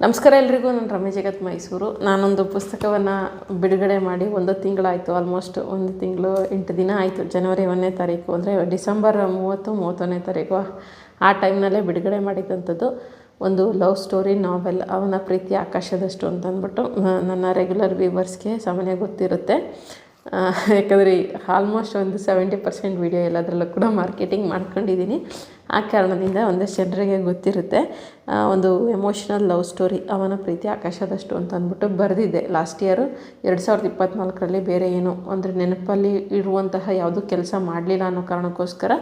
ನಮಸ್ಕಾರ ಎಲ್ರಿಗೂ. ನಾನು ರಮ್ಯ ಜಗತ್ ಮೈಸೂರು. ನಾನೊಂದು ಪುಸ್ತಕವನ್ನು ಬಿಡುಗಡೆ ಮಾಡಿ 1 ತಿಂಗಳಾಯಿತು. ಆಲ್ಮೋಸ್ಟ್ 1 ತಿಂಗಳು 8 ದಿನ ಆಯಿತು. ಜನವರಿ 1ನೇ ತಾರೀಕು ಅಂದರೆ ಡಿಸೆಂಬರ್ 31ನೇ ತಾರೀಕು ಆ ಟೈಮ್ನಲ್ಲೇ ಬಿಡುಗಡೆ ಮಾಡಿದಂಥದ್ದು ಒಂದು ಲವ್ ಸ್ಟೋರಿ ನಾವೆಲ್, ಅವನ ಪ್ರೀತಿ ಆಕಾಶದಷ್ಟು ಅಂತ ಅಂದ್ಬಿಟ್ಟು. ನನ್ನ ರೆಗ್ಯುಲರ್ ವ್ಯೂವರ್ಸ್ಗೆ ಸಾಮಾನ್ಯ ಗೊತ್ತಿರುತ್ತೆ, ಯಾಕಂದರೆ ಆಲ್ಮೋಸ್ಟ್ ಒಂದು 70% ವೀಡಿಯೋ ಎಲ್ಲದರಲ್ಲೂ ಕೂಡ ಮಾರ್ಕೆಟಿಂಗ್ ಮಾಡ್ಕೊಂಡಿದ್ದೀನಿ. ಆ ಕಾರಣದಿಂದ ಒಂದಷ್ಟು ಜನರಿಗೆ ಗೊತ್ತಿರುತ್ತೆ. ಒಂದು ಎಮೋಷ್ನಲ್ ಲವ್ ಸ್ಟೋರಿ, ಅವನ ಪ್ರೀತಿ ಆಕಾಶದಷ್ಟು ಅಂತ ಅಂದ್ಬಿಟ್ಟು ಬರೆದಿದ್ದೆ ಲಾಸ್ಟ್ ಇಯರು 2024ರಲ್ಲಿ. ಬೇರೆ ಏನು ಅಂದರೆ ನೆನಪಲ್ಲಿ ಇರುವಂತಹ ಯಾವುದೂ ಕೆಲಸ ಮಾಡಲಿಲ್ಲ ಅನ್ನೋ ಕಾರಣಕ್ಕೋಸ್ಕರ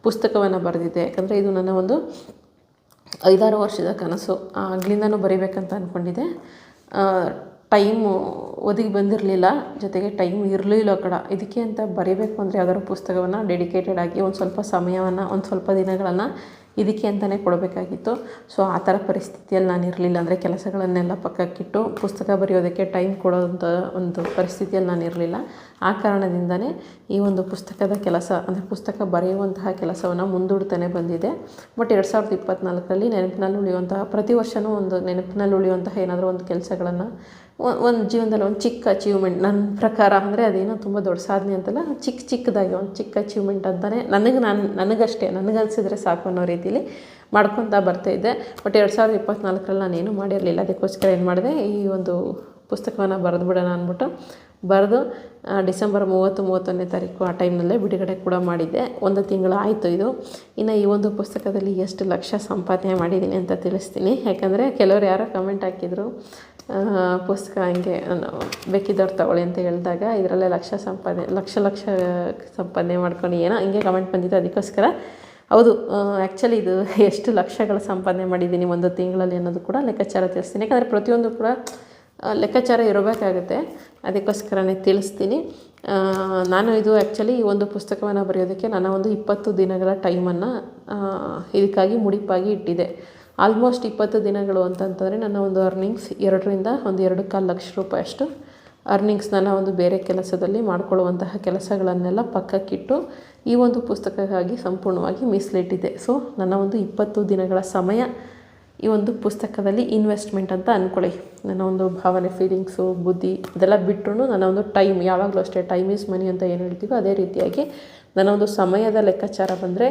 ಪುಸ್ತಕವನ್ನು ಬರೆದಿದ್ದೆ. ಯಾಕಂದರೆ ಇದು ನನ್ನ ಒಂದು 5-6 ವರ್ಷದ ಕನಸು. ಆಗ್ಲಿಂದನೂ ಬರೀಬೇಕಂತ ಅಂದ್ಕೊಂಡಿದ್ದೆ. ಟೈಮು ಒದಗಿ ಬಂದಿರಲಿಲ್ಲ, ಜೊತೆಗೆ ಟೈಮ್ ಇರಲಿಲ್ಲ ಇದಕ್ಕೆ ಅಂತ ಬರೀಬೇಕು ಅಂದರೆ ಯಾವ್ದಾದ್ರು ಪುಸ್ತಕವನ್ನು ಡೆಡಿಕೇಟೆಡ್ ಆಗಿ ಒಂದು ಸ್ವಲ್ಪ ಸಮಯವನ್ನು, ಒಂದು ಸ್ವಲ್ಪ ದಿನಗಳನ್ನು ಇದಕ್ಕೆ ಅಂತಲೇ ಕೊಡಬೇಕಾಗಿತ್ತು. ಸೊ ಆ ಥರ ಪರಿಸ್ಥಿತಿಯಲ್ಲಿ ನಾನು ಇರಲಿಲ್ಲ. ಅಂದರೆ ಕೆಲಸಗಳನ್ನೆಲ್ಲ ಪಕ್ಕಕ್ಕಿಟ್ಟು ಪುಸ್ತಕ ಬರೆಯೋದಕ್ಕೆ ಟೈಮ್ ಕೊಡೋಂಥ ಒಂದು ಪರಿಸ್ಥಿತಿಯಲ್ಲಿ ನಾನು ಇರಲಿಲ್ಲ. ಆ ಕಾರಣದಿಂದನೇ ಈ ಒಂದು ಪುಸ್ತಕದ ಕೆಲಸ ಅಂದರೆ ಪುಸ್ತಕ ಬರೆಯುವಂತಹ ಕೆಲಸವನ್ನು ಮುಂದೂಡ್ತಾನೆ ಬಂದಿದೆ. ಬಟ್ 2024ರಲ್ಲಿ ನೆನಪಿನಲ್ಲಿ ಉಳಿಯುವಂತಹ, ಪ್ರತಿ ವರ್ಷವೂ ಒಂದು ನೆನಪಿನಲ್ಲಿ ಉಳಿಯುವಂತಹ ಏನಾದರೂ ಒಂದು ಕೆಲಸಗಳನ್ನು, ಒಂದು ಜೀವನದಲ್ಲಿ ಒಂದು ಚಿಕ್ಕ ಅಚೀವ್ಮೆಂಟ್ ನನ್ನ ಪ್ರಕಾರ, ಅಂದರೆ ಅದೇನೋ ತುಂಬ ದೊಡ್ಡ ಸಾಧನೆ ಅಂತಲ್ಲ, ಚಿಕ್ಕದಾಗಿ ಒಂದು ಚಿಕ್ಕ ಅಚೀವ್ಮೆಂಟ್ ಅಂತಲೇ ನನಗಷ್ಟೇ ನನಗನ್ಸಿದ್ರೆ ಸಾಕು ಅನ್ನೋ ರೀತಿಯಲ್ಲಿ ಮಾಡ್ಕೊತಾ ಬರ್ತಾಯಿದ್ದೆ. ಬಟ್ 2024ರಲ್ಲಿ ನಾನೇನು ಮಾಡಿರಲಿಲ್ಲ. ಅದಕ್ಕೋಸ್ಕರ ಏನು ಮಾಡಿದೆ, ಈ ಒಂದು ಪುಸ್ತಕವನ್ನು ಬರೆದು ಬಿಡೋಣ ಅಂದ್ಬಿಟ್ಟು ಬರೆದು ಡಿಸೆಂಬರ್ 31ನೇ ತಾರೀಕು ಆ ಟೈಮ್ನಲ್ಲೇ ಬಿಡುಗಡೆ ಕೂಡ ಮಾಡಿದ್ದೆ. 1 ತಿಂಗಳು ಆಯಿತು ಇದು. ಇನ್ನು ಈ ಒಂದು ಪುಸ್ತಕದಲ್ಲಿ ಎಷ್ಟು ಲಕ್ಷ ಸಂಪಾದನೆ ಮಾಡಿದ್ದೀನಿ ಅಂತ ತಿಳಿಸ್ತೀನಿ. ಯಾಕಂದರೆ ಕೆಲವರು ಯಾರೋ ಕಮೆಂಟ್ ಹಾಕಿದರು, ಪುಸ್ತಕ ಹಂಗೆ ಬೇಕಿದ್ದವ್ರು ತಗೊಳ್ಳಿ ಅಂತ ಹೇಳಿದಾಗ ಇದರಲ್ಲೇ ಲಕ್ಷ ಸಂಪಾದನೆ ಮಾಡ್ಕೊಂಡು ಏನೋ ಹಂಗೆ ಕಮೆಂಟ್ ಬಂದಿತ್ತು. ಅದಕ್ಕೋಸ್ಕರ ಹೌದು, ಆ್ಯಕ್ಚುಲಿ ಇದು ಎಷ್ಟು ಲಕ್ಷಗಳ ಸಂಪಾದನೆ ಮಾಡಿದ್ದೀನಿ 1 ತಿಂಗಳಲ್ಲಿ ಅನ್ನೋದು ಕೂಡ ಲೆಕ್ಕಾಚಾರ ತಿಳಿಸ್ತೀನಿ. ಯಾಕಂದರೆ ಪ್ರತಿಯೊಂದು ಕೂಡ ಲೆಕ್ಕಾಚಾರ ಇರಬೇಕಾಗುತ್ತೆ, ಅದಕ್ಕೋಸ್ಕರನೇ ತಿಳಿಸ್ತೀನಿ. ನಾನು ಇದು ಆ್ಯಕ್ಚುಲಿ ಈ ಒಂದು ಪುಸ್ತಕವನ್ನು ಬರೆಯೋದಕ್ಕೆ ನನ್ನ ಒಂದು 20 ದಿನಗಳ ಟೈಮನ್ನು ಇದಕ್ಕಾಗಿ ಮುಡಿಪಾಗಿ ಇಟ್ಟಿದೆ. ಆಲ್ಮೋಸ್ಟ್ 20 ದಿನಗಳು ಅಂತಂತಂದರೆ ನನ್ನ ಒಂದು ಅರ್ನಿಂಗ್ಸ್ 2ರಿಂದ 1.25 ಲಕ್ಷ ರೂಪಾಯಿಯಷ್ಟು ಅರ್ನಿಂಗ್ಸ್ ನನ್ನ ಒಂದು ಬೇರೆ ಕೆಲಸದಲ್ಲಿ ಮಾಡಿಕೊಳ್ಳುವಂತಹ ಕೆಲಸಗಳನ್ನೆಲ್ಲ ಪಕ್ಕಕ್ಕಿಟ್ಟು ಈ ಒಂದು ಪುಸ್ತಕಕ್ಕಾಗಿ ಸಂಪೂರ್ಣವಾಗಿ ಮೀಸಲಿಟ್ಟಿದ್ದೆ. ಸೊ ನನ್ನ ಒಂದು 20 ದಿನಗಳ ಸಮಯ ಈ ಒಂದು ಪುಸ್ತಕದಲ್ಲಿ ಇನ್ವೆಸ್ಟ್ಮೆಂಟ್ ಅಂತ ಅಂದ್ಕೊಳ್ಳಿ. ನನ್ನ ಒಂದು ಭಾವನೆ, ಫೀಲಿಂಗ್ಸು, ಬುದ್ಧಿ ಇದೆಲ್ಲ ಬಿಟ್ಟರು ನನ್ನ ಒಂದು ಟೈಮ್, ಯಾವಾಗಲೂ ಅಷ್ಟೇ ಟೈಮ್ ಈಸ್ ಮನಿ ಅಂತ ಏನು ಹೇಳ್ತೀವೋ ಅದೇ ರೀತಿಯಾಗಿ ನನ್ನ ಒಂದು ಸಮಯದ ಲೆಕ್ಕಾಚಾರ ಬಂದರೆ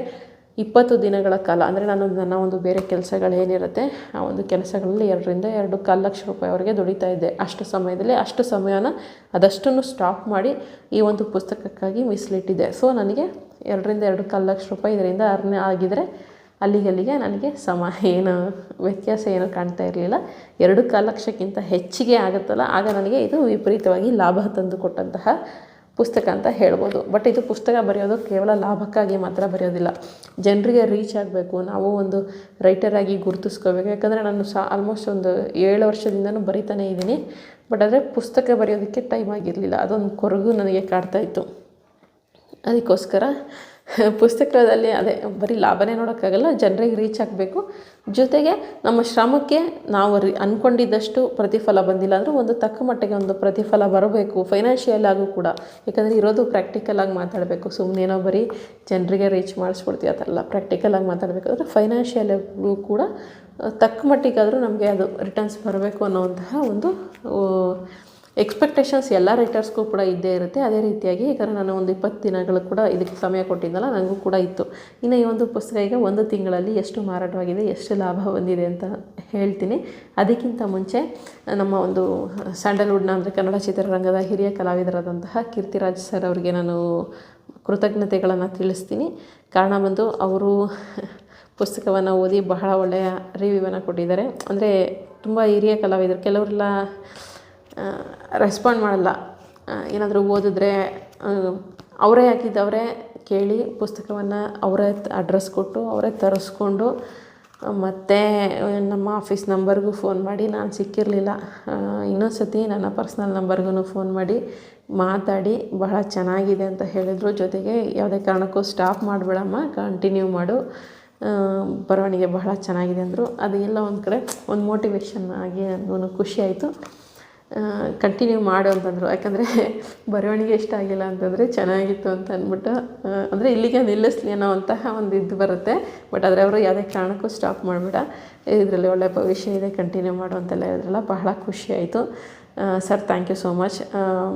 20 ದಿನಗಳ ಕಾಲ, ಅಂದರೆ ನನ್ನ ಒಂದು ಬೇರೆ ಕೆಲಸಗಳೇನಿರುತ್ತೆ ಆ ಒಂದು ಕೆಲಸಗಳಲ್ಲಿ 2ರಿಂದ 2.25 ಲಕ್ಷ ರೂಪಾಯಿವರೆಗೆ ದುಡಿತಾ ಇದ್ದೆ. ಅಷ್ಟು ಸಮಯದಲ್ಲಿ ಅಷ್ಟು ಸಮಯನ ಅದಷ್ಟನ್ನು ಸ್ಟಾಪ್ ಮಾಡಿ ಈ ಒಂದು ಪುಸ್ತಕಕ್ಕಾಗಿ ಮೀಸಲಿಟ್ಟಿದ್ದೆ. ಸೊ ನನಗೆ 2ರಿಂದ 2.25 ಲಕ್ಷ ರೂಪಾಯಿ ಇದರಿಂದ ಅರ್ನ್ ಆಗಿದರೆ ಅಲ್ಲಿಗೆ ನನಗೆ ಏನು ವ್ಯತ್ಯಾಸ ಏನು ಕಾಣ್ತಾ ಇರಲಿಲ್ಲ. 2.25 ಲಕ್ಷಕ್ಕಿಂತ ಹೆಚ್ಚಿಗೆ ಆಗುತ್ತಲ್ಲ, ಆಗ ನನಗೆ ಇದು ವಿಪರೀತವಾಗಿ ಲಾಭ ತಂದು ಕೊಟ್ಟಂತಹ ಪುಸ್ತಕ ಅಂತ ಹೇಳ್ಬೋದು. ಬಟ್ ಇದು ಪುಸ್ತಕ ಬರೆಯೋದು ಕೇವಲ ಲಾಭಕ್ಕಾಗಿ ಮಾತ್ರ ಬರೆಯೋದಿಲ್ಲ, ಜನರಿಗೆ ರೀಚ್ ಆಗಬೇಕು, ನಾವು ಒಂದು ರೈಟರಾಗಿ ಗುರುತಿಸ್ಕೋಬೇಕು. ಯಾಕಂದರೆ ನಾನು ಆಲ್ಮೋಸ್ಟ್ ಒಂದು 7 ವರ್ಷದಿಂದನೂ ಬರಿತಾನೇ ಇದ್ದೀನಿ. ಬಟ್ ಆದರೆ ಪುಸ್ತಕ ಬರೆಯೋದಕ್ಕೆ ಟೈಮ್ ಆಗಿರಲಿಲ್ಲ, ಅದೊಂದು ಕೊರಗು ನನಗೆ ಕಾಡ್ತಾಯಿತ್ತು. ಅದಕ್ಕೋಸ್ಕರ ಪುಸ್ತಕದಲ್ಲಿ ಅದೇ ಬರೀ ಲಾಭನೇ ನೋಡೋಕ್ಕಾಗಲ್ಲ, ಜನರಿಗೆ ರೀಚ್ ಆಗಬೇಕು. ಜೊತೆಗೆ ನಮ್ಮ ಶ್ರಮಕ್ಕೆ ನಾವು ಅಂದ್ಕೊಂಡಿದ್ದಷ್ಟು ಪ್ರತಿಫಲ ಬಂದಿಲ್ಲ ಅಂದರೂ ಒಂದು ತಕ್ಕ ಮಟ್ಟಿಗೆ ಒಂದು ಪ್ರತಿಫಲ ಬರಬೇಕು, ಫೈನಾನ್ಷಿಯಲ್ ಆಗೂ ಕೂಡ. ಯಾಕಂದರೆ ಇರೋದು ಪ್ರಾಕ್ಟಿಕಲಾಗಿ ಮಾತಾಡಬೇಕು, ಸುಮ್ಮನೇನೋ ಬರೀ ಜನರಿಗೆ ರೀಚ್ ಮಾಡಿಸ್ಕೊಡ್ತೀವಿ ಆ ಥರ ಎಲ್ಲ. ಪ್ರಾಕ್ಟಿಕಲಾಗಿ ಮಾತಾಡಬೇಕಾದ್ರೆ ಫೈನಾನ್ಷಿಯಲ್ಗೂ ಕೂಡ ತಕ್ಕ ಮಟ್ಟಿಗಾದರೂ ನಮಗೆ ಅದು ರಿಟರ್ನ್ಸ್ ಬರಬೇಕು ಅನ್ನೋವಂತಹ ಒಂದು ಎಕ್ಸ್ಪೆಕ್ಟೇಷನ್ಸ್ ಎಲ್ಲ ರೈಟರ್ಸ್ಗೂ ಕೂಡ ಇದ್ದೇ ಇರುತ್ತೆ. ಅದೇ ರೀತಿಯಾಗಿ ಈಗ ನಾನು ಒಂದು 20 ದಿನಗಳು ಕೂಡ ಇದಕ್ಕೆ ಸಮಯ ಕೊಟ್ಟಿದ್ದಲ್ಲ, ನನಗೂ ಕೂಡ ಇತ್ತು. ಇನ್ನು ಈ ಒಂದು ಪುಸ್ತಕ ಈಗ 1 ತಿಂಗಳಲ್ಲಿ ಎಷ್ಟು ಮಾರಾಟವಾಗಿದೆ, ಎಷ್ಟು ಲಾಭ ಬಂದಿದೆ ಅಂತ ಹೇಳ್ತೀನಿ. ಅದಕ್ಕಿಂತ ಮುಂಚೆ ನಮ್ಮ ಒಂದು ಸ್ಯಾಂಡಲ್ವುಡ್ನ ಅಂದರೆ ಕನ್ನಡ ಚಿತ್ರರಂಗದ ಹಿರಿಯ ಕಲಾವಿದರಾದಂತಹ ಕೀರ್ತಿರಾಜ್ ಸರ್ ಅವರಿಗೆ ನಾನು ಕೃತಜ್ಞತೆಗಳನ್ನು ತಿಳಿಸ್ತೀನಿ. ಕಾರಣ ಬಂದು ಅವರು ಪುಸ್ತಕವನ್ನು ಓದಿ ಬಹಳ ಒಳ್ಳೆಯ ರಿವ್ಯೂವನ್ನು ಕೊಟ್ಟಿದ್ದಾರೆ. ಅಂದರೆ ತುಂಬ ಹಿರಿಯ ಕಲಾವಿದರು, ಕೆಲವರೆಲ್ಲ ರೆಸ್ಪಾಂಡ್ ಮಾಡಲ್ಲ. ಏನಾದರೂ ಓದಿದ್ರೆ ಅವರೇ ಹಾಕಿದ್ದವರೇ ಕೇಳಿ ಪುಸ್ತಕವನ್ನು ಅವರೇ ಅಡ್ರೆಸ್ ಕೊಟ್ಟು ಅವರೇ ತರಿಸ್ಕೊಂಡು ಮತ್ತು ನಮ್ಮ ಆಫೀಸ್ ನಂಬರ್ಗೂ ಫೋನ್ ಮಾಡಿ, ನಾನು ಸಿಕ್ಕಿರಲಿಲ್ಲ ಇನ್ನೊಂದು ಸತಿ ನನ್ನ ಪರ್ಸ್ನಲ್ ನಂಬರ್ಗೂ ಫೋನ್ ಮಾಡಿ ಮಾತಾಡಿ ಬಹಳ ಚೆನ್ನಾಗಿದೆ ಅಂತ ಹೇಳಿದರು. ಜೊತೆಗೆ ಯಾವುದೇ ಕಾರಣಕ್ಕೂ ಸ್ಟಾಪ್ ಮಾಡಿಬಿಡಮ್ಮ, ಕಂಟಿನ್ಯೂ ಮಾಡು, ಬರವಣಿಗೆ ಬಹಳ ಚೆನ್ನಾಗಿದೆ ಅಂದರು. ಅದು ಎಲ್ಲ ಒಂದು ಕಡೆ ಒಂದು ಮೋಟಿವೇಶನ್ ಆಗಿ ನನಗೂ ಖುಷಿ ಆಯಿತು. ಕಂಟಿನ್ಯೂ ಮಾಡು ಅಂತಂದರು. ಯಾಕಂದರೆ ಬರವಣಿಗೆ ಇಷ್ಟ ಆಗಿಲ್ಲ ಅಂತಂದರೆ ಚೆನ್ನಾಗಿತ್ತು ಅಂತ ಅಂದ್ಬಿಟ್ಟು ಅಂದರೆ ಇಲ್ಲಿಗೆ ನಿಲ್ಲಿಸ್ಲಿ ಅನ್ನೋ ಅಂತಹ ಒಂದು ಇದು ಬರುತ್ತೆ. ಬಟ್ ಆದರೆ ಅವರು ಯಾವುದೇ ಕಾರಣಕ್ಕೂ ಸ್ಟಾಪ್ ಮಾಡಿಬಿಡ, ಇದರಲ್ಲಿ ಒಳ್ಳೆ ಭವಿಷ್ಯ ಇದೆ, ಕಂಟಿನ್ಯೂ ಮಾಡು ಅಂತೆಲ್ಲ ಹೇಳಿದ್ರಲ್ಲ, ಬಹಳ ಖುಷಿಯಾಯಿತು. Sir thank you so much.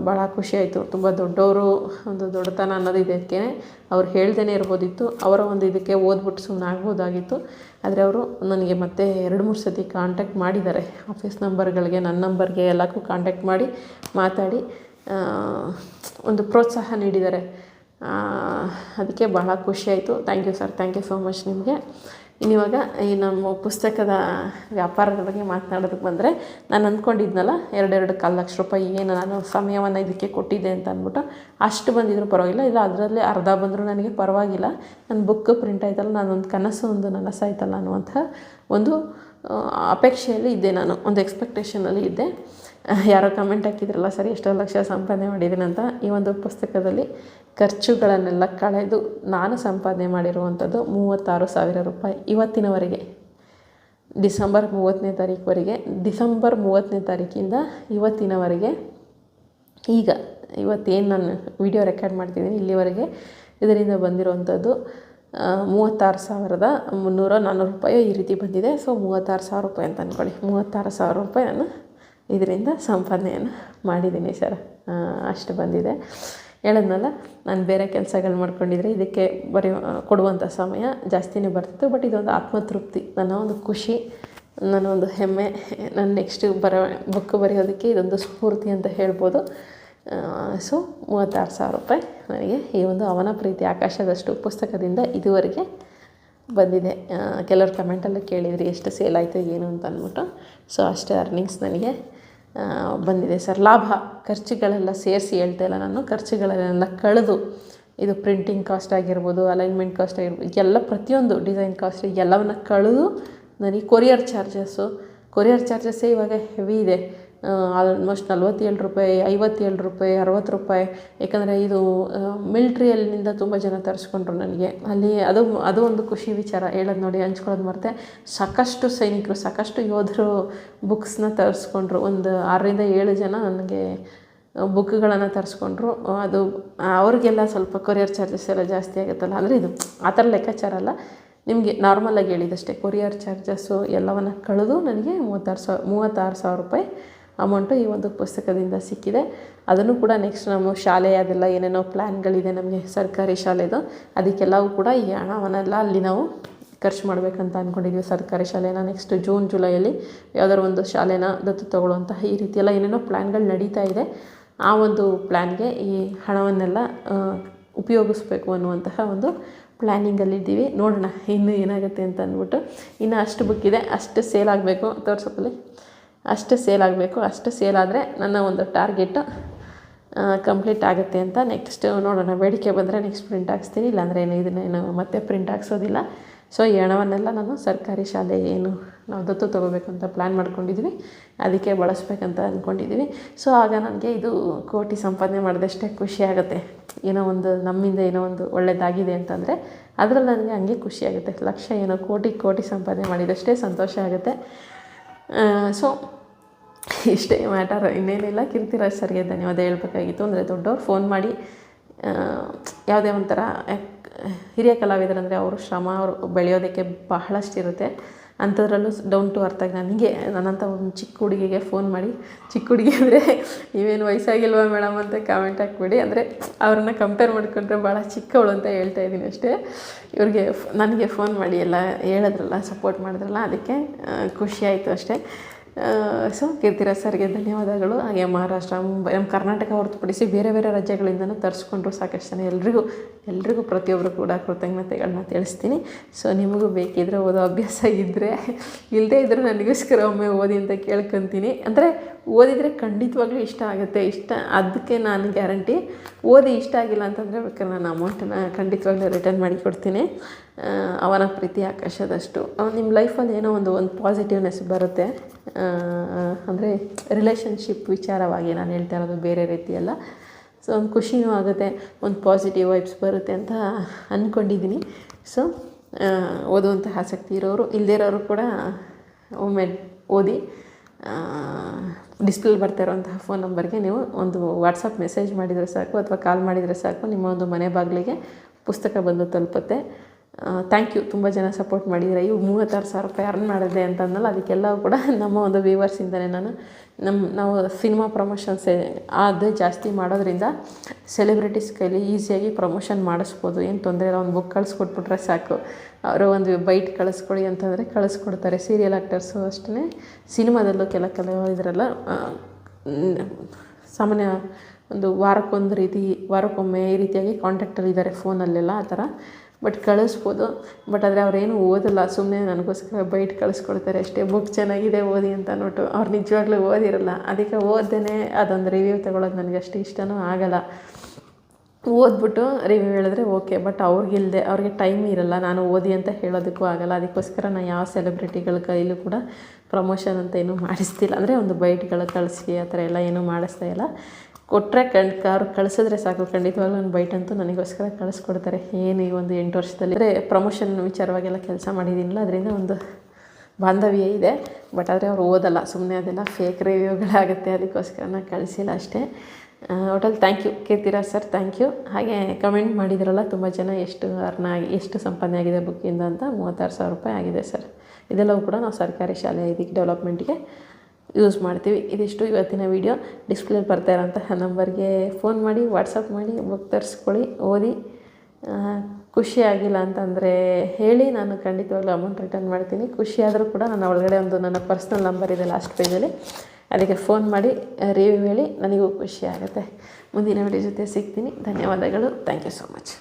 ಭಾಳ ಖುಷಿಯಾಯಿತು. ತುಂಬ ದೊಡ್ಡವರು, ಒಂದು ದೊಡ್ಡತನ ಅನ್ನೋದು ಇದಕ್ಕೆ ಅವ್ರು ಹೇಳ್ದೇ ಇರ್ಬೋದಿತ್ತು, ಅವರ ಒಂದು ಇದಕ್ಕೆ ಓದ್ಬಿಟ್ಟು ಸುಮ್ಮನೆ ಆಗ್ಬೋದಾಗಿತ್ತು. ಆದರೆ ಅವರು ನನಗೆ ಮತ್ತೆ 2-3 ಸತಿ ಕಾಂಟ್ಯಾಕ್ಟ್ ಮಾಡಿದ್ದಾರೆ. ಆಫೀಸ್ ನಂಬರ್ಗಳಿಗೆ, ನನ್ನ ನಂಬರ್ಗೆ ಎಲ್ಲಕ್ಕೂ ಕಾಂಟ್ಯಾಕ್ಟ್ ಮಾಡಿ ಮಾತಾಡಿ ಒಂದು ಪ್ರೋತ್ಸಾಹ ನೀಡಿದ್ದಾರೆ. ಅದಕ್ಕೆ ಬಹಳ ಖುಷಿಯಾಯಿತು. Thank you sir, thank you so much ನಿಮಗೆ. ಇನ್ನಿವಾಗ ಈ ನಮ್ಮ ಪುಸ್ತಕದ ವ್ಯಾಪಾರದ ಬಗ್ಗೆ ಮಾತನಾಡೋದಕ್ಕೆ ಬಂದರೆ, ನಾನು ಅಂದ್ಕೊಂಡಿದ್ನಲ್ಲ 2-2 ಲಕ್ಷ ರೂಪಾಯಿ ಏನು ನಾನು ಸಮಯವನ್ನು ಇದಕ್ಕೆ ಕೊಟ್ಟಿದ್ದೆ ಅಂತ ಅಂದ್ಬಿಟ್ಟು, ಅಷ್ಟು ಬಂದಿದ್ರು ಪರವಾಗಿಲ್ಲ, ಇಲ್ಲ ಅದರಲ್ಲಿ ಅರ್ಧ ಬಂದರೂ ನನಗೆ ಪರವಾಗಿಲ್ಲ. ನನ್ನ ಬುಕ್ ಪ್ರಿಂಟ್ ಆಯ್ತಲ್ಲ, ನಾನೊಂದು ಕನಸು ಒಂದು ನನಸಾಯ್ತಲ್ಲ ಅನ್ನುವಂಥ ಒಂದು ಅಪೇಕ್ಷೆಯಲ್ಲಿ ಇದ್ದೆ, ನಾನು ಒಂದು ಎಕ್ಸ್ಪೆಕ್ಟೇಷನಲ್ಲಿ ಇದ್ದೆ. ಯಾರೋ ಕಮೆಂಟ್ ಹಾಕಿದ್ರಲ್ಲ, ಸರಿ ಎಷ್ಟೋ ಲಕ್ಷ ಸಂಪಾದನೆ ಮಾಡಿದ್ದೀನಿ ಅಂತ. ಈ ಒಂದು ಪುಸ್ತಕದಲ್ಲಿ ಖರ್ಚುಗಳನ್ನೆಲ್ಲ ಕಳೆದು ನಾನು ಸಂಪಾದನೆ ಮಾಡಿರುವಂಥದ್ದು 36,000 ರೂಪಾಯಿ ಇವತ್ತಿನವರೆಗೆ. ಡಿಸೆಂಬರ್ 30ನೇ ತಾರೀಕುವರೆಗೆ, ಡಿಸೆಂಬರ್ 30ನೇ ತಾರೀಕಿಂದ ಇವತ್ತಿನವರೆಗೆ, ಈಗ ಇವತ್ತೇನು ನಾನು ವಿಡಿಯೋ ರೆಕಾರ್ಡ್ ಮಾಡ್ತಿದ್ದೀನಿ ಇಲ್ಲಿವರೆಗೆ ಇದರಿಂದ ಬಂದಿರುವಂಥದ್ದು 36,300-400 ರೂಪಾಯಿ ಈ ರೀತಿ ಬಂದಿದೆ. ಸೊ 36,000 ರೂಪಾಯಿ ಅಂತ ಅಂದ್ಕೊಳ್ಳಿ. 36,000 ರೂಪಾಯಿ ನಾನು ಇದರಿಂದ ಸಂಪಾದನೆಯನ್ನು ಮಾಡಿದ್ದೀನಿ ಸರ್. ಅಷ್ಟು ಬಂದಿದೆ. ಹೇಳಿದ್ನಲ್ಲ, ನಾನು ಬೇರೆ ಕೆಲಸಗಳು ಮಾಡ್ಕೊಂಡಿದ್ರೆ ಇದಕ್ಕೆ ಕೊಡುವಂಥ ಸಮಯ ಜಾಸ್ತಿನೇ ಬರ್ತಿತ್ತು. ಬಟ್ ಇದೊಂದು ಆತ್ಮತೃಪ್ತಿ, ನನ್ನ ಒಂದು ಖುಷಿ, ನನ್ನ ಒಂದು ಹೆಮ್ಮೆ. ನಾನು ನೆಕ್ಸ್ಟು ಬುಕ್ ಬರೆಯೋದಕ್ಕೆ ಇದೊಂದು ಸ್ಫೂರ್ತಿ ಅಂತ ಹೇಳ್ಬೋದು. ಸೊ 36,000 ರೂಪಾಯಿ ನನಗೆ ಈ ಒಂದು ಅವನ ಪ್ರೀತಿ ಆಕಾಶದಷ್ಟು ಪುಸ್ತಕದಿಂದ ಇದುವರೆಗೆ ಬಂದಿದೆ. ಕೆಲವರು ಕಮೆಂಟಲ್ಲೂ ಕೇಳಿದ್ರಿ ಎಷ್ಟು ಸೇಲ್ ಆಯಿತು ಏನು ಅಂತ ಅಂದ್ಬಿಟ್ಟು. ಸೊ ಅಷ್ಟೇ ಅರ್ನಿಂಗ್ಸ್ ನನಗೆ ಬಂದಿದೆ ಸರ್. ಲಾಭ ಖರ್ಚುಗಳೆಲ್ಲ ಸೇರಿಸಿ ಹೇಳ್ತಾ ಇಲ್ಲ ನಾನು, ಖರ್ಚುಗಳನ್ನೆಲ್ಲ ಕಳೆದು, ಇದು ಪ್ರಿಂಟಿಂಗ್ ಕಾಸ್ಟ್ ಆಗಿರ್ಬೋದು, ಅಲೈನ್ಮೆಂಟ್ ಕಾಸ್ಟ್ ಆಗಿರ್ಬೋದು, ಎಲ್ಲ ಪ್ರತಿಯೊಂದು ಡಿಸೈನ್ ಕಾಸ್ಟ್ ಎಲ್ಲವನ್ನು ಕಳೆದು ನನಗೆ ಕೊರಿಯರ್ ಚಾರ್ಜಸ್ಸೇ ಇವಾಗ ಹೆವಿ ಇದೆ. ಆಲ್ಮೋಸ್ಟ್ 47 ರೂಪಾಯಿ, 57 ರೂಪಾಯಿ, 60 ರೂಪಾಯಿ. ಯಾಕಂದರೆ ಇದು ಮಿಲ್ಟ್ರಿಯಲ್ಲಿಂದ ತುಂಬ ಜನ ತರಿಸ್ಕೊಂಡ್ರು ನನಗೆ. ಅಲ್ಲಿ ಅದು ಒಂದು ಖುಷಿ ವಿಚಾರ ಹೇಳೋದು ನೋಡಿ, ಹಂಚ್ಕೊಳ್ಳೋದು ಮರೆತೆ. ಸಾಕಷ್ಟು ಸೈನಿಕರು, ಸಾಕಷ್ಟು ಯೋಧರು ಬುಕ್ಸ್ನ ತರಿಸ್ಕೊಂಡ್ರು. ಒಂದು 6-7 ಜನ ನನಗೆ ಬುಕ್ಗಳನ್ನು ತರಿಸ್ಕೊಂಡ್ರು. ಅದು ಅವ್ರಿಗೆಲ್ಲ ಸ್ವಲ್ಪ ಕೊರಿಯರ್ ಚಾರ್ಜಸ್ ಎಲ್ಲ ಜಾಸ್ತಿ ಆಗುತ್ತಲ್ಲ, ಅಂದರೆ ಇದು ಆ ಥರ ಲೆಕ್ಕಾಚಾರ ಅಲ್ಲ, ನಿಮಗೆ ನಾರ್ಮಲಾಗಿ ಹೇಳಿದಷ್ಟೇ. ಕೊರಿಯರ್ ಚಾರ್ಜಸ್ಸು ಎಲ್ಲವನ್ನು ಕಳೆದು ನನಗೆ 36,000 ರೂಪಾಯಿ ಅಮೌಂಟು ಈ ಒಂದು ಪುಸ್ತಕದಿಂದ ಸಿಕ್ಕಿದೆ. ಅದನ್ನು ಕೂಡ ನೆಕ್ಸ್ಟ್ ನಮ್ಮ ಶಾಲೆ ಅದೆಲ್ಲ ಏನೇನೋ ಪ್ಲ್ಯಾನ್ಗಳಿದೆ ನಮಗೆ, ಸರ್ಕಾರಿ ಶಾಲೆದು, ಅದಕ್ಕೆಲ್ಲವೂ ಕೂಡ ಈ ಹಣವನ್ನೆಲ್ಲ ಅಲ್ಲಿ ನಾವು ಖರ್ಚು ಮಾಡಬೇಕಂತ ಅಂದ್ಕೊಂಡಿದ್ದೀವಿ. ಸರ್ಕಾರಿ ಶಾಲೆನ ನೆಕ್ಸ್ಟ್ ಜೂನ್ ಜುಲೈಯಲ್ಲಿ ಯಾವುದಾದ್ರು ಒಂದು ಶಾಲೆನ ದತ್ತು ತಗೊಳ್ಳುವಂತಹ ಈ ರೀತಿಯೆಲ್ಲ ಏನೇನೋ ಪ್ಲ್ಯಾನ್ಗಳು ನಡೀತಾ ಇದೆ. ಆ ಒಂದು ಪ್ಲ್ಯಾನ್ಗೆ ಈ ಹಣವನ್ನೆಲ್ಲ ಉಪಯೋಗಿಸ್ಬೇಕು ಅನ್ನುವಂತಹ ಒಂದು ಪ್ಲ್ಯಾನಿಂಗಲ್ಲಿದ್ದೀವಿ. ನೋಡೋಣ ಇನ್ನೂ ಏನಾಗುತ್ತೆ ಅಂತ ಅಂದ್ಬಿಟ್ಟು. ಇನ್ನು ಅಷ್ಟು ಬುಕ್ ಇದೆ, ಅಷ್ಟು ಸೇಲ್ ಆಗಬೇಕು, ತೋರ್ಸಪ್ಪಲ್ಲಿ ಅಷ್ಟು ಸೇಲ್ ಆಗಬೇಕು. ಅಷ್ಟು ಸೇಲ್ ಆದರೆ ನನ್ನ ಒಂದು ಟಾರ್ಗೆಟು ಕಂಪ್ಲೀಟ್ ಆಗುತ್ತೆ ಅಂತ. ನೆಕ್ಸ್ಟ್ ನೋಡೋಣ, ಬೇಡಿಕೆ ಬಂದರೆ ನೆಕ್ಸ್ಟ್ ಪ್ರಿಂಟ್ ಹಾಕ್ಸ್ತೀನಿ, ಇಲ್ಲಾಂದರೆ ಇದನ್ನೇನು ಮತ್ತೆ ಪ್ರಿಂಟ್ ಹಾಕ್ಸೋದಿಲ್ಲ. ಸೊ ಈ ಹಣವನ್ನೆಲ್ಲ ನಾನು ಸರ್ಕಾರಿ ಶಾಲೆ ಏನು ನಾವು ದತ್ತು ತೊಗೋಬೇಕು ಅಂತ ಪ್ಲ್ಯಾನ್ ಮಾಡ್ಕೊಂಡಿದ್ವಿ, ಅದಕ್ಕೆ ಬಳಸ್ಬೇಕಂತ ಅಂದ್ಕೊಂಡಿದ್ದೀವಿ. ಸೊ ಆಗ ನನಗೆ ಇದು ಕೋಟಿ ಸಂಪಾದನೆ ಮಾಡಿದಷ್ಟೇ ಖುಷಿ ಆಗುತ್ತೆ. ಏನೋ ಒಂದು ನಮ್ಮಿಂದ ಏನೋ ಒಂದು ಒಳ್ಳೆಯದಾಗಿದೆ ಅಂತಂದರೆ ಅದರಲ್ಲಿ ನನಗೆ ಹಂಗೆ ಖುಷಿಯಾಗುತ್ತೆ. ಲಕ್ಷ ಏನೋ ಕೋಟಿ ಸಂಪಾದನೆ ಮಾಡಿದಷ್ಟೇ ಸಂತೋಷ ಆಗುತ್ತೆ. ಸೊ ಇಷ್ಟೇ ಮ್ಯಾಟರ್, ಇನ್ನೇನಿಲ್ಲ. ಕೀರ್ತಿರಾಜ್ ಸರ್ಗೆ ಧನ್ಯವಾದ ಹೇಳ್ಬೇಕಾಗಿತ್ತು. ಅಂದರೆ ದೊಡ್ಡವ್ರು ಫೋನ್ ಮಾಡಿ ಯಾವುದೇ ಒಂಥರ ಹಿರಿಯ ಕಲಾವಿದರಂದರೆ ಅವರು ಶ್ರಮ, ಅವರು ಬೆಳೆಯೋದಕ್ಕೆ ಬಹಳಷ್ಟಿರುತ್ತೆ. ಅಂಥದ್ರಲ್ಲೂ ಡೌನ್ ಟು ಅರ್ಥಾಗಿ ನನಗೆ ನನ್ನಂಥ ಒಂದು ಚಿಕ್ಕ ಹುಡುಗಿಗೆ ಫೋನ್ ಮಾಡಿ, ಚಿಕ್ಕ ಹುಡುಗಿ ಅಂದರೆ ನೀವೇನು ವಯಸ್ಸಾಗಿಲ್ವಾ ಮೇಡಮ್ ಅಂತ ಕಾಮೆಂಟ್ ಹಾಕ್ಬಿಡಿ, ಅಂದರೆ ಅವ್ರನ್ನ ಕಂಪೇರ್ ಮಾಡಿಕೊಂಡ್ರೆ ಭಾಳ ಚಿಕ್ಕವಳು ಅಂತ ಹೇಳ್ತಾ ಇದ್ದೀನಿ ಅಷ್ಟೇ. ಇವ್ರಿಗೆ ನನಗೆ ಫೋನ್ ಮಾಡಿ ಎಲ್ಲ ಹೇಳಿದ್ರಲ್ಲ, ಸಪೋರ್ಟ್ ಮಾಡಿದ್ರಲ್ಲ, ಅದಕ್ಕೆ ಖುಷಿಯಾಯಿತು ಅಷ್ಟೇ. ಸೊ ಕೀರ್ತಿರಾಜ್ ಸರ್ಗೆ ಧನ್ಯವಾದಗಳು. ಹಾಗೆ ಮಹಾರಾಷ್ಟ್ರ, ಮುಂಬೈ, ನಮ್ಮ ಕರ್ನಾಟಕ ಹೊರತುಪಡಿಸಿ ಬೇರೆ ರಾಜ್ಯಗಳಿಂದನೂ ತರಿಸ್ಕೊಂಡ್ರು ಸಾಕಷ್ಟು ಜನ. ಎಲ್ರಿಗೂ ಪ್ರತಿಯೊಬ್ಬರು ಕೂಡ ಕೃತಜ್ಞತೆಗಳನ್ನ ತಿಳಿಸ್ತೀನಿ. ಸೊ ನಿಮಗೂ ಬೇಕಿದ್ದರೆ ಓದೋ ಅಭ್ಯಾಸ ಇದ್ದರೆ, ಇಲ್ಲದೇ ಇದ್ದರೂ ನನಗೋಸ್ಕರ ಒಮ್ಮೆ ಓದಿ ಅಂತ ಕೇಳ್ಕೊತೀನಿ. ಅಂದರೆ ಓದಿದರೆ ಖಂಡಿತವಾಗ್ಲೂ ಇಷ್ಟ ಆಗುತ್ತೆ. ಅದಕ್ಕೆ ನಾನು ಗ್ಯಾರಂಟಿ. ಓದಿ ಇಷ್ಟ ಆಗಿಲ್ಲ ಅಂತಂದರೆ ಬೇಕಾದ್ರೆ ನಾನು ಅಮೌಂಟನ್ನು ಖಂಡಿತವಾಗ್ಲೂ ರಿಟರ್ನ್ ಮಾಡಿ ಕೊಡ್ತೀನಿ. ಅವನ ಪ್ರೀತಿ ಆಕಾಶದಷ್ಟು. ನಿಮ್ಮ ಲೈಫಲ್ಲಿ ಏನೋ ಒಂದು ಪಾಸಿಟಿವ್ನೆಸ್ ಬರುತ್ತೆ. ಅಂದರೆ ರಿಲೇಷನ್ಶಿಪ್ ವಿಚಾರವಾಗಿ ನಾನು ಹೇಳ್ತಾ ಇರೋದು, ಬೇರೆ ರೀತಿಯಲ್ಲ. ಸೊ ಒಂದು ಖುಷಿನೂ ಆಗುತ್ತೆ, ಒಂದು ಪಾಸಿಟಿವ್ ವೈಬ್ಸ್ ಬರುತ್ತೆ ಅಂತ ಅಂದ್ಕೊಂಡಿದ್ದೀನಿ. ಸೊ ಓದುವಂಥ ಆಸಕ್ತಿ ಇರೋರು, ಇಲ್ಲದೇ ಇರೋರು ಕೂಡ ಒಮ್ಮೆ ಓದಿ. ಡಿಸ್ಪ್ಲೇಲಿ ಬರ್ತಾ ಇರೋಂತಹ ಫೋನ್ ನಂಬರ್ಗೆ ನೀವು ಒಂದು ವಾಟ್ಸಪ್ ಮೆಸೇಜ್ ಮಾಡಿದರೆ ಸಾಕು ಅಥವಾ ಕಾಲ್ ಮಾಡಿದರೆ ಸಾಕು, ನಿಮ್ಮ ಒಂದು ಮನೆ ಬಾಗಿಲಿಗೆ ಪುಸ್ತಕ ಬಂದು ತಲುಪುತ್ತೆ. Thank you. ತುಂಬ ಜನ ಸಪೋರ್ಟ್ ಮಾಡಿದ್ದೀರ. ಇವು 36,000 ರೂಪಾಯಿ ಅರ್ನ್ ಮಾಡಿದೆ ಅಂತಂದಲ್ಲ, ಅದಕ್ಕೆಲ್ಲವೂ ಕೂಡ ನಮ್ಮ ಒಂದು ವ್ಯೂವರ್ಸಿಂದಲೇ. ನಾವು ಸಿನಿಮಾ ಪ್ರಮೋಷನ್ಸ್ ಅದೇ ಜಾಸ್ತಿ ಮಾಡೋದ್ರಿಂದ ಸೆಲೆಬ್ರಿಟೀಸ್ ಕೈಲಿ ಈಸಿಯಾಗಿ ಪ್ರಮೋಷನ್ ಮಾಡಿಸ್ಬೋದು, ಏನು ತೊಂದರೆ ಇಲ್ಲ. ಒಂದು ಬುಕ್ ಕಳಿಸ್ಕೊಟ್ಬಿಟ್ರೆ ಸಾಕು, ಅವರು ಒಂದು ಬೈಟ್ ಕಳಿಸ್ಕೊಡಿ ಅಂತಂದರೆ ಕಳಿಸ್ಕೊಡ್ತಾರೆ. ಸೀರಿಯಲ್ ಆ್ಯಕ್ಟರ್ಸು ಅಷ್ಟೇ, ಸಿನಿಮಾದಲ್ಲೂ ಇದರಲ್ಲ ಸಾಮಾನ್ಯ ಒಂದು ವಾರಕ್ಕೊಮ್ಮೆ ಈ ರೀತಿಯಾಗಿ ಕಾಂಟ್ಯಾಕ್ಟಲ್ಲಿದ್ದಾರೆ ಫೋನಲ್ಲೆಲ್ಲ, ಆ ಥರ. ಬಟ್ ಕಳಿಸ್ಬೋದು. ಬಟ್ ಆದರೆ ಅವರೇನು ಓದಲ್ಲ, ಸುಮ್ಮನೆ ನನಗೋಸ್ಕರ ಬೈಟ್ ಕಳಿಸ್ಕೊಡ್ತಾರೆ ಅಷ್ಟೇ. ಬುಕ್ ಚೆನ್ನಾಗಿದೆ ಓದಿ ಅಂತ ಅಂದ್ಬಿಟ್ಟು ಅವ್ರು ನಿಜವಾಗ್ಲೂ ಓದಿರಲ್ಲ. ಅದಕ್ಕೆ ಓದ್ದೇ ಅದೊಂದು ರಿವ್ಯೂ ತೊಗೊಳೋದು ನನಗೆ ಅಷ್ಟು ಇಷ್ಟನೂ ಆಗಲ್ಲ. ಓದ್ಬಿಟ್ಟು ರಿವ್ಯೂ ಹೇಳಿದ್ರೆ ಓಕೆ, ಬಟ್ ಅವ್ರಿಗೆ ಟೈಮ್ ಇರಲ್ಲ, ನಾನು ಓದಿ ಅಂತ ಹೇಳೋದಕ್ಕೂ ಆಗಲ್ಲ. ಅದಕ್ಕೋಸ್ಕರ ನಾನು ಯಾವ ಸೆಲೆಬ್ರಿಟಿಗಳ ಕೈಲೂ ಕೂಡ ಪ್ರಮೋಷನ್ ಅಂತ ಏನೂ ಮಾಡಿಸ್ತಿಲ್ಲ. ಅಂದರೆ ಒಂದು ಬೈಟ್ಗಳು ಕಳಿಸಿ ಆ ಥರ ಎಲ್ಲ ಏನೂ ಮಾಡಿಸ್ತಾ ಇಲ್ಲ. ಕೊಟ್ಟರೆ ಅವ್ರು ಕಳಿಸಿದ್ರೆ ಸಾಕು, ಖಂಡಿತವಾಗ್ಲೂ ಒಂದು ಬೈಟಂತೂ ನನಗೋಸ್ಕರ ಕಳಿಸ್ಕೊಡ್ತಾರೆ. ಏನು ಈ ಒಂದು 8 ವರ್ಷದಲ್ಲಿ ಅಂದರೆ ಪ್ರಮೋಷನ್ ವಿಚಾರವಾಗೆಲ್ಲ ಕೆಲಸ ಮಾಡಿದ್ದೀನಿಲ್ಲ, ಅದರಿಂದ ಒಂದು ಬಾಂಧವ್ಯ ಇದೆ. ಬಟ್ ಆದರೆ ಅವ್ರು ಓದಲ್ಲ, ಸುಮ್ಮನೆ ಅದೆಲ್ಲ ಫೇಕ್ ರಿವ್ಯೂಗಳಾಗುತ್ತೆ, ಅದಕ್ಕೋಸ್ಕರ ನಾನು ಕಳಿಸಿಲ್ಲ ಅಷ್ಟೇ. ಒಟ್ಟಲ್ಲಿ thank you Keerthiraj sir, thank you. ಹಾಗೆ ಕಮೆಂಟ್ ಮಾಡಿದ್ರಲ್ಲ ತುಂಬ ಜನ, ಎಷ್ಟು ಸಂಪಾದನೆ ಆಗಿದೆ ಬುಕ್ಕಿಂದ ಅಂತ. 36,000 ರೂಪಾಯಿ ಆಗಿದೆ ಸರ್. ಇದೆಲ್ಲವೂ ಕೂಡ ನಾವು ಸರ್ಕಾರಿ ಶಾಲೆ ಇದಕ್ಕೆ ಡೆವಲಪ್ಮೆಂಟ್ಗೆ ಯೂಸ್ ಮಾಡ್ತೀವಿ. ಇದಿಷ್ಟು ಇವತ್ತಿನ ವೀಡಿಯೋ. ಡಿಸ್ಪ್ಲೇಲಿ ಬರ್ತಾ ಇರೋಂತಹ ನಂಬರ್ಗೆ ಫೋನ್ ಮಾಡಿ, ವಾಟ್ಸಪ್ ಮಾಡಿ, ಬುಕ್ ತರಿಸ್ಕೊಳ್ಳಿ, ಓದಿ. ಖುಷಿ ಆಗಿಲ್ಲ ಅಂತಂದರೆ ಹೇಳಿ, ನಾನು ಖಂಡಿತವಾಗ್ಲೂ ಅಮೌಂಟ್ ರಿಟರ್ನ್ ಮಾಡ್ತೀನಿ. ಖುಷಿಯಾದರೂ ಕೂಡ ನನ್ನ ಒಳಗಡೆ ಒಂದು ನನ್ನ ಪರ್ಸ್ನಲ್ ನಂಬರ್ ಇದೆ ಲಾಸ್ಟ್ ಪೇಜಲ್ಲಿ, ಅದಕ್ಕೆ ಫೋನ್ ಮಾಡಿ ರಿವ್ಯೂ ಹೇಳಿ, ನನಗೂ ಖುಷಿ ಆಗುತ್ತೆ. ಮುಂದಿನ ವೀಡಿಯೋ ಜೊತೆ ಸಿಗ್ತೀನಿ. ಧನ್ಯವಾದಗಳು. Thank you so much.